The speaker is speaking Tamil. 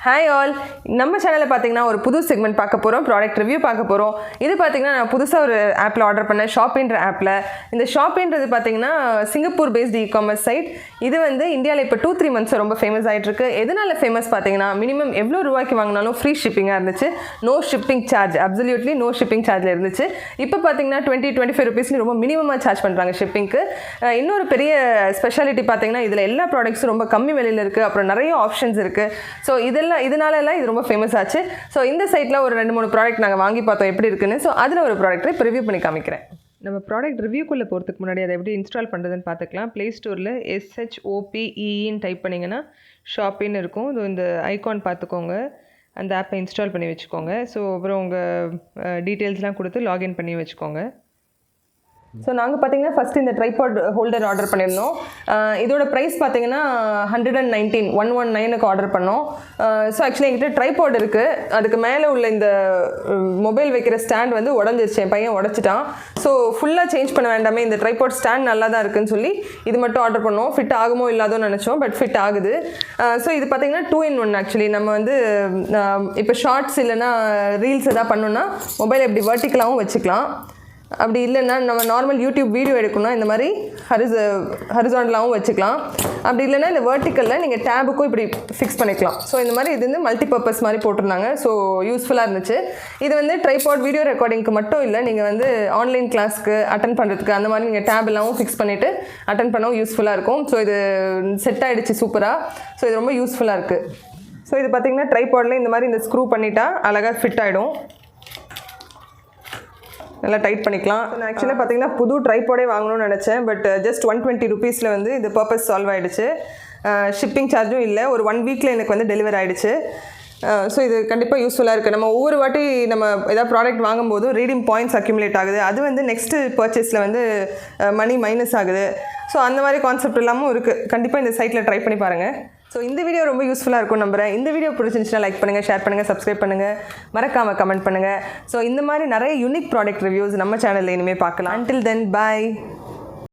ஹாய் ஆல், நம்ம சேனலில் பார்த்தீங்கன்னா ஒரு புது செக்மெண்ட் பார்க்க போகிறோம், ப்ராடக்ட் ரிவ்யூ பார்க்க போகிறோம். இது பார்த்தீங்கன்னா நான் புதுசாக ஒரு ஆப்பில் ஆர்டர் பண்ணேன், ஷாப்பின்ற ஆப்பில். இந்த ஷாப்பின்றது பார்த்தீங்கன்னா சிங்கப்பூர் பேஸ்டு e-commerce சைட். இது வந்து இந்தியாவில் இப்போ 2-3 மந்த்ஸ் ரொம்ப ஃபேமஸ் ஆகிட்டுருக்கு. எதனால் ஃபேமஸ் பார்த்தீங்கன்னா மினிமம் எவ்வளோ ரூபாய்க்கு வாங்கினாலும் ஃப்ரீ ஷிப்பிங்காக இருந்துச்சு, no shipping charge, absolutely no shipping சார்ஜில் இருந்துச்சு. இப்போ பார்த்தீங்கன்னா 20-25 ருபீஸ்னு ரொம்ப மினிமமாக சார்ஜ் பண்ணுறாங்க ஷிப்பிங்க்கு. இன்னொரு பெரிய ஸ்பெஷாலிட்டி பார்த்தீங்கன்னா இதில் எல்லா ப்ராடக்ட்ஸும் ரொம்ப கம்மி விலையில் இருக்குது, அப்புறம் நிறைய ஆப்ஷன்ஸ் இருக்குது. ஸோ இதனாலலாம் இது ரொம்ப ஃபேமஸ் ஆச்சு. ஸோ இந்த சைட்டில் ஒரு 2-3 ப்ராடக்ட் நாங்கள் வாங்கி பார்த்தோம் எப்படி இருக்குன்னு. ஸோ அதில் ஒரு ப்ராடக்ட்டை இப்போ ரிவ்யூ பண்ணி காமிக்கிறேன். நம்ம ப்ராடக்ட் ரிவ்யூக்குள்ளே போகிறதுக்கு முன்னாடி அதை எப்படி இன்ஸ்டால் பண்ணுறதுன்னு பார்த்துக்கலாம். ப்ளே ஸ்டோரில் SHOPEன்னு டைப் பண்ணிங்கன்னா ஷாப்பின்னு இருக்கும். இது இந்த ஐகான் பார்த்துக்கோங்க, அந்த ஆப்பை இன்ஸ்டால் பண்ணி வச்சுக்கோங்க. ஸோ அப்புறம் உங்கள் டீட்டெயில்ஸ்லாம் கொடுத்து லாகின் பண்ணி வச்சுக்கோங்க. ஸோ நாங்கள் பார்த்தீங்கன்னா ஃபஸ்ட்டு இந்த ட்ரைபாட் ஹோல்டர் ஆர்டர் பண்ணியிருந்தோம். இதோட ப்ரைஸ் பார்த்தீங்கன்னா 119 ஆர்டர் பண்ணோம். ஸோ ஆக்சுவலி என்கிட்ட ட்ரைபாட் இருக்குது, அதுக்கு மேலே உள்ள இந்த மொபைல் வைக்கிற ஸ்டாண்ட் வந்து உடஞ்சிருச்சு, என் பையன் உடச்சிட்டான். ஸோ ஃபுல்லாக சேஞ்ச் பண்ண வேண்டாமே, இந்த ட்ரைபாட் ஸ்டாண்ட் நல்லா தான் இருக்குன்னு சொல்லி இது மட்டும் ஆர்டர் பண்ணோம். ஃபிட் ஆகுமோ இல்லாதோன்னு நினச்சோம், பட் ஃபிட் ஆகுது. ஸோ இது பார்த்தீங்கன்னா 2-in-1 ஆக்சுவலி. நம்ம வந்து இப்போ ஷார்ட்ஸ் இல்லைனா ரீல்ஸ் எதாவது பண்ணோன்னா மொபைல் எப்படி வெர்டிக்கலாகவும் வச்சுக்கலாம். அப்படி இல்லைன்னா நம்ம நார்மல் யூடியூப் வீடியோ எடுக்கணும்னா இந்த மாதிரி ஹரிசாண்டலாகவும் வச்சுக்கலாம். அப்படி இல்லைன்னா இந்த வெர்டிக்கலில் நீங்கள் டேபுக்கும் இப்படி ஃபிக்ஸ் பண்ணிக்கலாம். ஸோ இந்த மாதிரி இது வந்து மல்டி பர்பஸ் மாதிரி போட்டிருந்தாங்க. ஸோ யூஸ்ஃபுல்லாக இருந்துச்சு. இது வந்து ட்ரைபாட் வீடியோ ரெக்கார்டிங்க்கு மட்டும் இல்லை, நீங்கள் வந்து ஆன்லைன் கிளாஸ்க்கு அட்டன் பண்ணுறதுக்கு அந்த மாதிரி நீங்கள் டேப் எல்லாமும் ஃபிக்ஸ் பண்ணிவிட்டு அட்டன் பண்ணவும் யூஸ்ஃபுல்லாக இருக்கும். ஸோ இது செட் ஆகிடுச்சு சூப்பராக. ஸோ இது ரொம்ப யூஸ்ஃபுல்லாக இருக்குது. ஸோ இது பார்த்திங்கன்னா ட்ரைபாடில் இந்த மாதிரி இந்த ஸ்க்ரூ பண்ணிட்டா அழகாக ஃபிட் ஆகிடும், நல்லா டைட் பண்ணிக்கலாம். நான் ஆக்சுவலாக பார்த்தீங்கன்னா புது ட்ரைபாடே வாங்கணும்னு நினச்சேன், பட் ஜஸ்ட் 120 ருபீஸில் வந்து இது பர்பஸ் சால்வ் ஆகிடுச்சு. ஷிப்பிங் சார்ஜும் இல்லை, ஒரு 1 வீக்கில் எனக்கு வந்து டெலிவரி ஆகிடுச்சு. ஸோ இது கண்டிப்பாக யூஸ்ஃபுல்லாக இருக்குது. நம்ம ஒவ்வொரு வாட்டி நம்ம ஏதாவது ப்ராடக்ட் வாங்கும்போது ரீடிங் பாயிண்ட்ஸ் அக்யூமுலேட் ஆகுது, அது வந்து நெக்ஸ்ட்டு பர்ச்சேஸில் வந்து மணி மைனஸ் ஆகுது. ஸோ அந்த மாதிரி கான்செப்ட் எல்லாமும் இருக்குது. கண்டிப்பாக இந்த சைட்டில் ட்ரை பண்ணி பாருங்கள். ஸோ இந்த வீடியோ ரொம்ப யூஸ்ஃபுல்லாக இருக்கும் நம்புகிறேன். இந்த வீடியோ பிடிச்சிருந்துச்சுன்னா லைக் பண்ணுங்கள், ஷேர் பண்ணுங்கள், சப்ஸ்கிரைப் பண்ணுங்கள், மறக்காமல் கமெண்ட் பண்ணுங்கள். ஸோ இந்த மாதிரி நிறைய யூனிக் ப்ராடக்ட் ரிவ்யூஸ் நம்ம சேனலில் இனிமேல் பார்க்கலாம். Until then, bye.